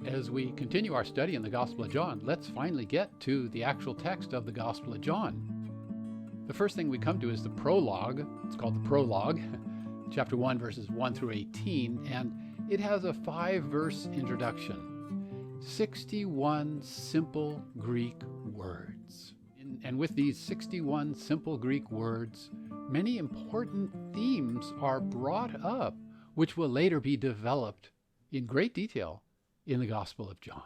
As we continue our study in the Gospel of John, let's finally get to the actual text of the Gospel of John. The first thing we come to is the prologue. It's called the prologue, chapter 1, verses 1 through 18, and it has a 5-verse introduction. 61 simple Greek words. And with these 61 simple Greek words, many important themes are brought up, which will later be developed in great detail in the Gospel of John.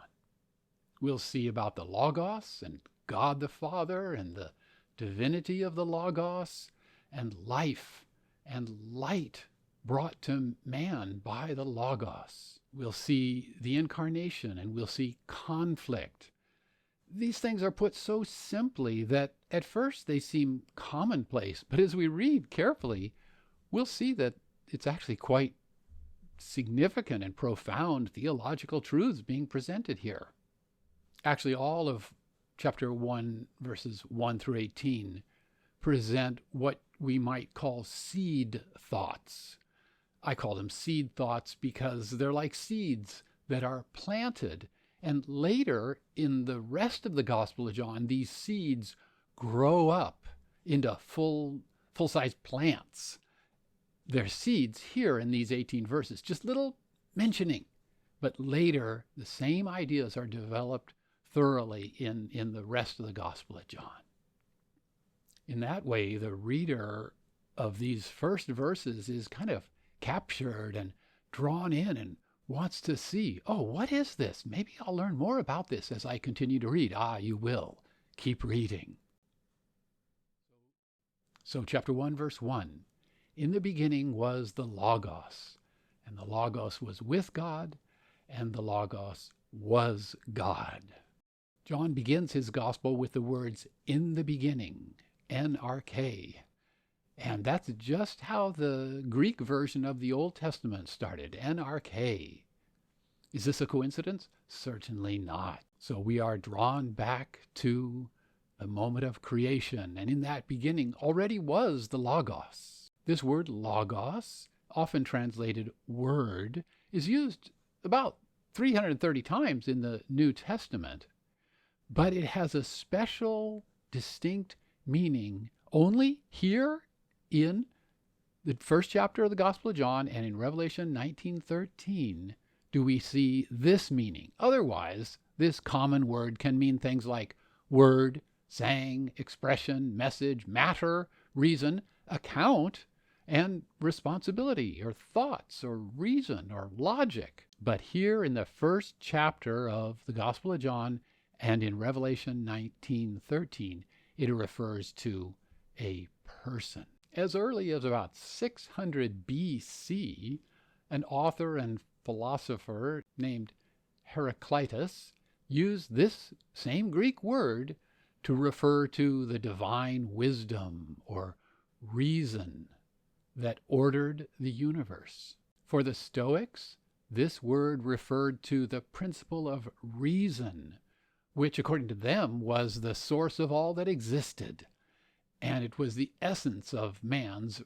We'll see about the Logos and God the Father and the divinity of the Logos and life and light brought to man by the Logos. We'll see the incarnation and we'll see conflict. These things are put so simply that at first they seem commonplace, but as we read carefully, we'll see that it's actually quite significant and profound theological truths being presented here. Actually, all of chapter 1, verses 1 through 18 present what we might call seed thoughts. I call them seed thoughts because they're like seeds that are planted. And later, in the rest of the Gospel of John, these seeds grow up into full-size plants. They're seeds here in these 18 verses, just little mentioning. But later, the same ideas are developed thoroughly in the rest of the Gospel of John. In that way, the reader of these first verses is kind of captured and drawn in and wants to see, oh, what is this? Maybe I'll learn more about this as I continue to read. You will. Keep reading. So chapter 1, verse 1. In the beginning was the Logos, and the Logos was with God, and the Logos was God. John begins his gospel with the words, in the beginning, NRK. And that's just how the Greek version of the Old Testament started, NRK. Is this a coincidence? Certainly not. So we are drawn back to the moment of creation, and in that beginning already was the Logos. This word logos, often translated word, is used about 330 times in the New Testament, but it has a special, distinct meaning only here in the first chapter of the Gospel of John and in Revelation 19:13 do we see this meaning. Otherwise, this common word can mean things like word, saying, expression, message, matter, reason, account, and responsibility, or thoughts, or reason, or logic. But here in the first chapter of the Gospel of John and in Revelation 19:13, it refers to a person. As early as about 600 BC, an author and philosopher named Heraclitus used this same Greek word to refer to the divine wisdom or reason that ordered the universe. For the Stoics, this word referred to the principle of reason, which according to them was the source of all that existed, and it was the essence of man's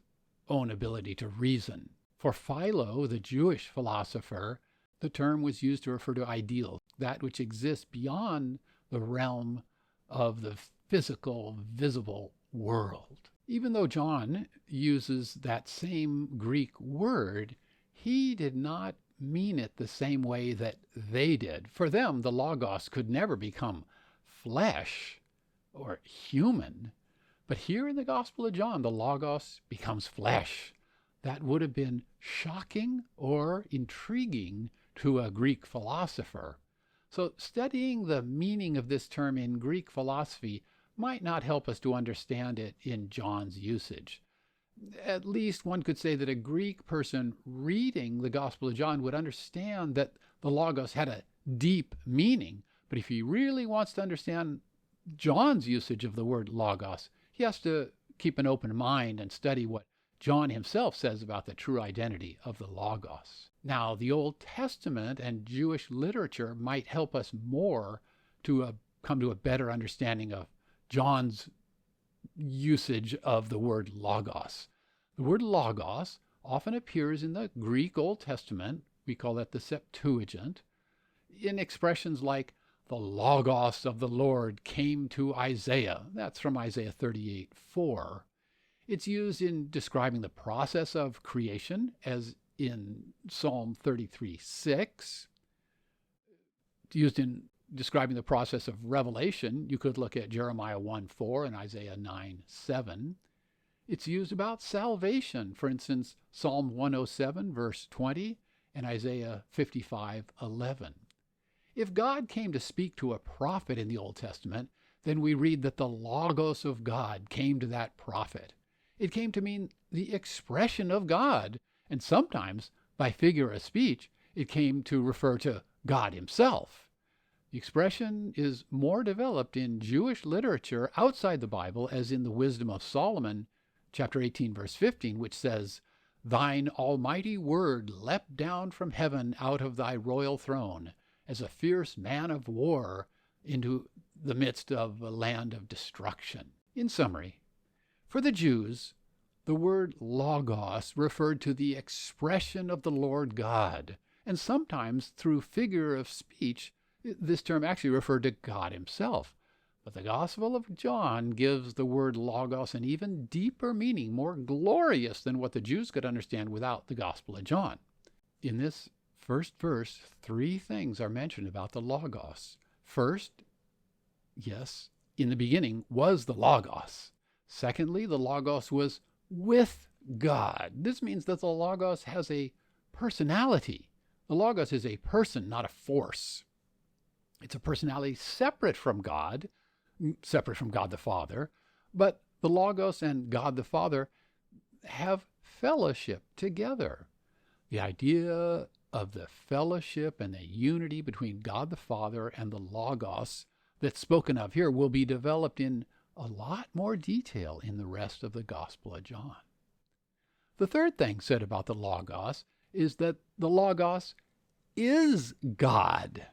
own ability to reason. For Philo, the Jewish philosopher, the term was used to refer to ideals, that which exists beyond the realm of the physical, visible world. Even though John uses that same Greek word, he did not mean it the same way that they did. For them, the Logos could never become flesh or human. But here in the Gospel of John, the Logos becomes flesh. That would have been shocking or intriguing to a Greek philosopher. So studying the meaning of this term in Greek philosophy might not help us to understand it in John's usage. At least one could say that a Greek person reading the Gospel of John would understand that the Logos had a deep meaning. But if he really wants to understand John's usage of the word Logos, he has to keep an open mind and study what John himself says about the true identity of the Logos. Now, the Old Testament and Jewish literature might help us more to come to a better understanding of John's usage of the word logos. The word logos often appears in the Greek Old Testament. We call that the Septuagint. in expressions like the Logos of the Lord came to Isaiah. That's from Isaiah 38:4. It's used in describing the process of creation, as in Psalm 33:6. It's used in describing the process of revelation. You could look at Jeremiah 1:4 and Isaiah 9:7. It's used about salvation, for instance, Psalm 107, verse 20, and Isaiah 55:11. If God came to speak to a prophet in the Old Testament, then we read that the Logos of God came to that prophet. It came to mean the expression of God, and sometimes, by figure of speech, it came to refer to God himself. The expression is more developed in Jewish literature outside the Bible, as in the Wisdom of Solomon, chapter 18, verse 15, which says, "Thine almighty word leapt down from heaven out of thy royal throne, as a fierce man of war into the midst of a land of destruction." In summary, for the Jews, the word logos referred to the expression of the Lord God, and sometimes through figure of speech, this term actually referred to God himself. But the Gospel of John gives the word logos an even deeper meaning, more glorious than what the Jews could understand without the Gospel of John. In this first verse, 3 things are mentioned about the Logos. First, yes, in the beginning was the Logos. Secondly, the Logos was with God. This means that the Logos has a personality. The Logos is a person, not a force. It's a personality separate from God the Father, but the Logos and God the Father have fellowship together. The idea of the fellowship and the unity between God the Father and the Logos that's spoken of here will be developed in a lot more detail in the rest of the Gospel of John. The third thing said about the Logos is that the Logos is God.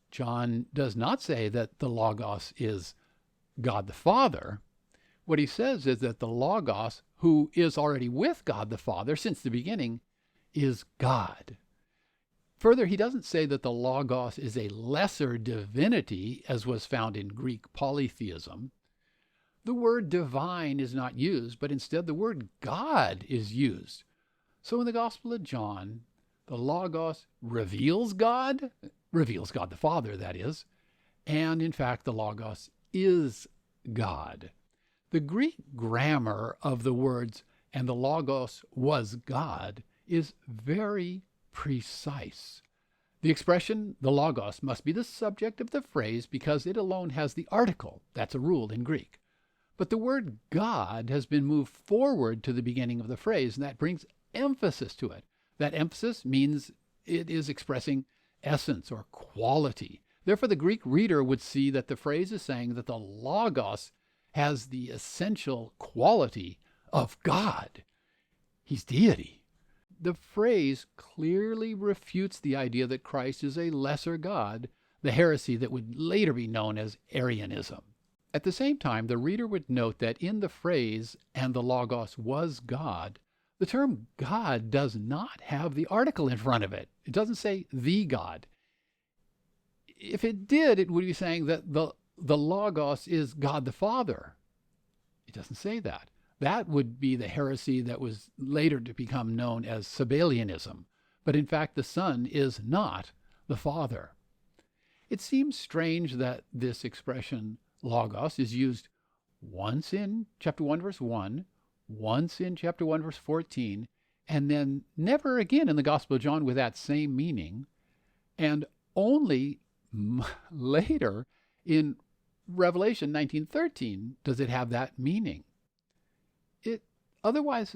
John does not say that the Logos is God the Father. What he says is that the Logos, who is already with God the Father since the beginning, is God. Further, he doesn't say that the Logos is a lesser divinity, as was found in Greek polytheism. The word divine is not used, but instead the word God is used. So in the Gospel of John, the Logos reveals God the Father, that is, and in fact the Logos is God. The Greek grammar of the words "and the Logos was God" is very precise. The expression "the Logos" must be the subject of the phrase because it alone has the article. That's a rule in Greek. But the word God has been moved forward to the beginning of the phrase, and that brings emphasis to it. That emphasis means it is expressing essence or quality. Therefore, the Greek reader would see that the phrase is saying that the Logos has the essential quality of God. He's deity. The phrase clearly refutes the idea that Christ is a lesser God, the heresy that would later be known as Arianism. At the same time, the reader would note that in the phrase "and the Logos was God," the term God does not have the article in front of it. It doesn't say the God. If it did, it would be saying that the Logos is God the Father. It doesn't say that. That would be the heresy that was later to become known as Sabellianism. But in fact, the Son is not the Father. It seems strange that this expression Logos is used once in chapter 1, verse 1, once in chapter 1, verse 14, and then never again in the Gospel of John with that same meaning, and only later in Revelation 19:13 does it have that meaning. Otherwise,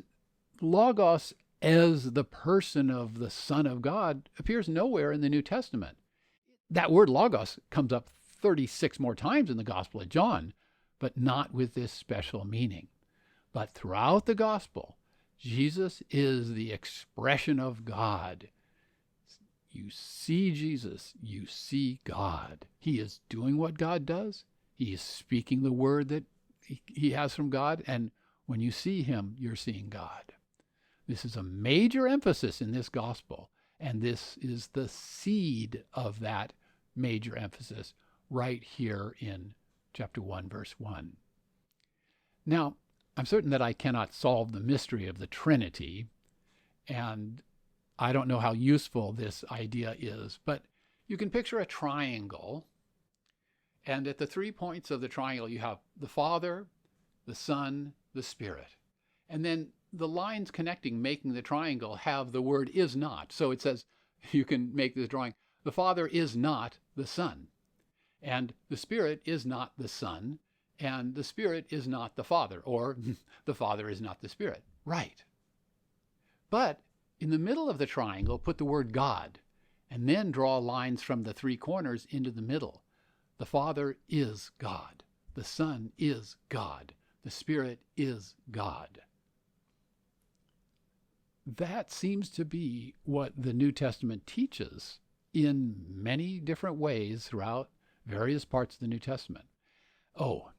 Logos as the person of the Son of God appears nowhere in the New Testament. That word Logos comes up 36 more times in the Gospel of John, but not with this special meaning. But throughout the Gospel, Jesus is the expression of God. You see Jesus, you see God. He is doing what God does. He is speaking the word that he has from God, and when you see him, you're seeing God. This is a major emphasis in this gospel, And this is the seed of that major emphasis right here in chapter 1, verse 1. Now, I'm certain that I cannot solve the mystery of the Trinity, and I don't know how useful this idea is, but you can picture a triangle, and at the 3 points of the triangle, you have the Father, the Son, the Spirit. And then the lines connecting, making the triangle, have the word is not. So it says, you can make this drawing, the Father is not the Son, and the Spirit is not the Son, and the Spirit is not the Father, or the Father is not the Spirit. Right. But in the middle of the triangle, put the word God, and then draw lines from the 3 corners into the middle. The Father is God. The Son is God. The Spirit is God. That seems to be what the New Testament teaches in many different ways throughout various parts of the New Testament. Oh,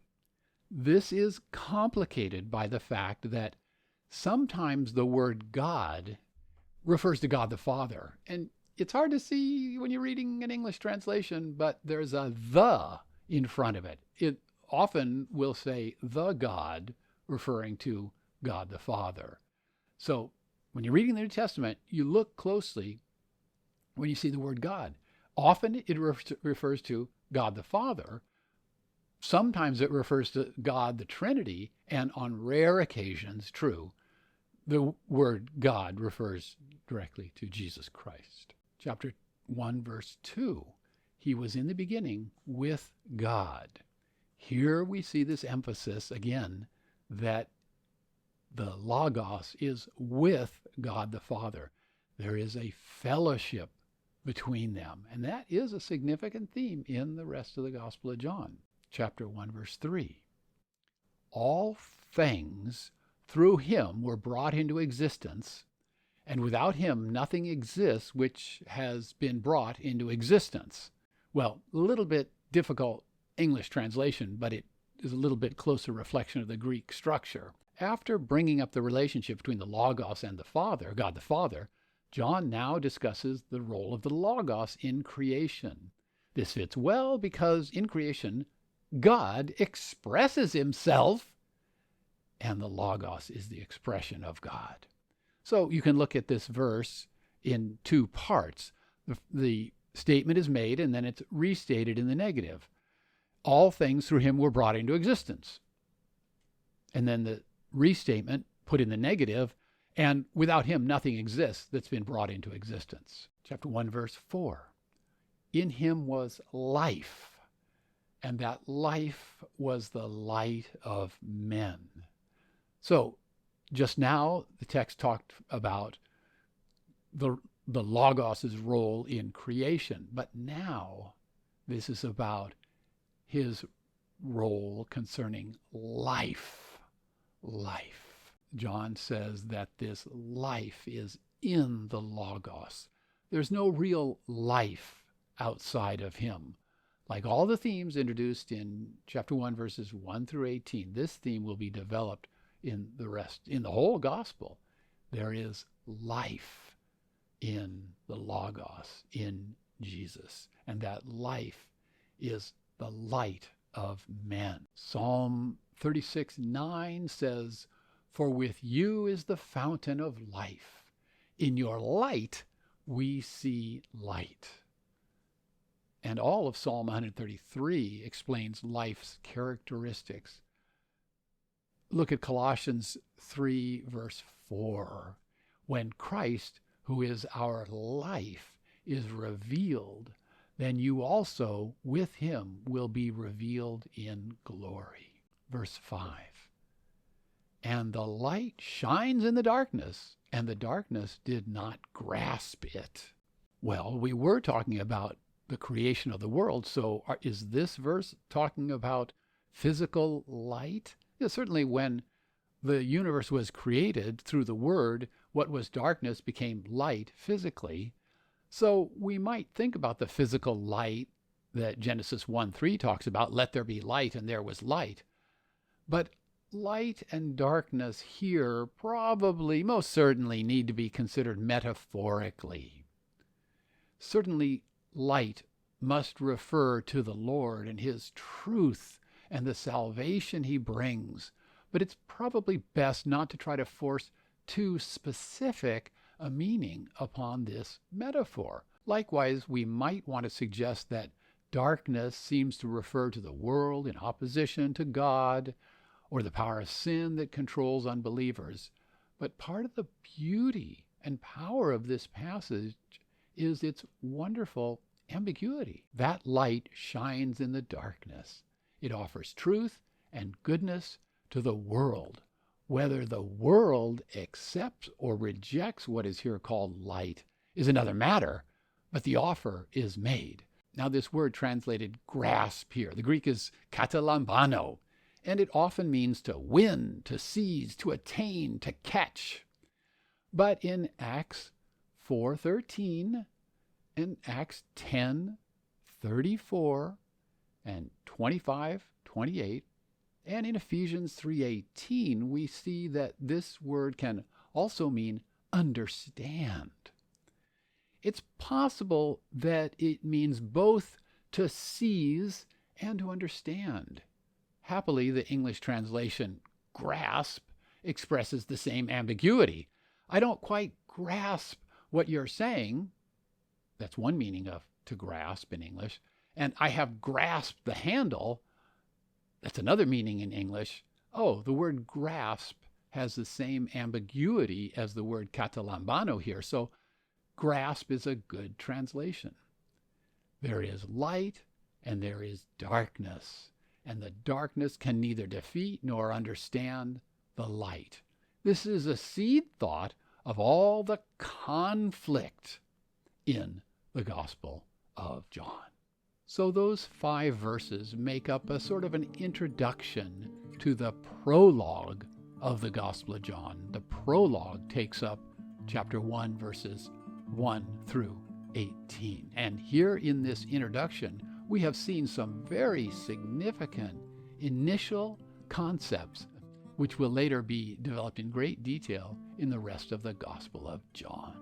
this is complicated by the fact that sometimes the word God refers to God the Father. And it's hard to see when you're reading an English translation, but there's a the in front of it. It often will say the God, referring to God the Father. So when you're reading the New Testament, you look closely when you see the word God. Often it refers to God the Father. Sometimes it refers to God the Trinity, and on rare occasions, true, the word God refers directly to Jesus Christ. Chapter 1, verse 2, he was in the beginning with God. Here we see this emphasis again that the Logos is with God the Father. There is a fellowship between them, and that is a significant theme in the rest of the Gospel of John. Chapter 1, verse 3. All things through him were brought into existence, and without him nothing exists which has been brought into existence. Well, a little bit difficult English translation, but it is a little bit closer reflection of the Greek structure. After bringing up the relationship between the Logos and the Father, God the Father, John now discusses the role of the Logos in creation. This fits well because in creation, God expresses himself, and the Logos is the expression of God. So you can look at this verse in 2 parts. The statement is made and then it's restated in the negative. All things through him were brought into existence. And then the restatement put in the negative, and without him nothing exists that's been brought into existence. Chapter 1, verse 4. In him was life, and that life was the light of men. So just now the text talked about the Logos' role in creation, but now this is about his role concerning life. Life. John says that this life is in the Logos. There's no real life outside of him. Like all the themes introduced in chapter 1, verses 1 through 18, this theme will be developed in the whole gospel. There is life in the Logos, in Jesus. And that life is the light of men. Psalm 36:9 says, "For with you is the fountain of life. In your light we see light." And all of Psalm 133 explains life's characteristics. Look at Colossians 3, verse 4. When Christ, who is our life, is revealed, then you also with him will be revealed in glory. Verse 5. And the light shines in the darkness, and the darkness did not grasp it. Well, we were talking about the creation of the world, so is this verse talking about physical light? Yeah, certainly when the universe was created through the Word, what was darkness became light physically. So we might think about the physical light that Genesis 1:3 talks about, let there be light, and there was light. But light and darkness here probably, most certainly, need to be considered metaphorically. Certainly, light must refer to the Lord and his truth and the salvation he brings. But it's probably best not to try to force too specific a meaning upon this metaphor. Likewise, we might want to suggest that darkness seems to refer to the world in opposition to God, or the power of sin that controls unbelievers. But part of the beauty and power of this passage is its wonderful ambiguity. That light shines in the darkness. It offers truth and goodness to the world. Whether the world accepts or rejects what is here called light is another matter, but the offer is made. Now, this word translated grasp here, the Greek is katalambano, and it often means to win, to seize, to attain, to catch. But in Acts 4:13 and Acts 10:34 and 25:28, and in Ephesians 3:18, we see that this word can also mean understand. It's possible that it means both to seize and to understand. Happily, the English translation grasp expresses the same ambiguity. I don't quite grasp what you're saying. That's one meaning of to grasp in English. And I have grasped the handle. That's another meaning in English. Oh, the word grasp has the same ambiguity as the word katalambano here. So grasp is a good translation. There is light and there is darkness, and the darkness can neither defeat nor understand the light. This is a seed thought of all the conflict in the Gospel of John. So those 5 verses make up a sort of an introduction to the prologue of the Gospel of John. The prologue takes up chapter 1, verses 1 through 18. And here in this introduction, we have seen some very significant initial concepts, which will later be developed in great detail in the rest of the Gospel of John.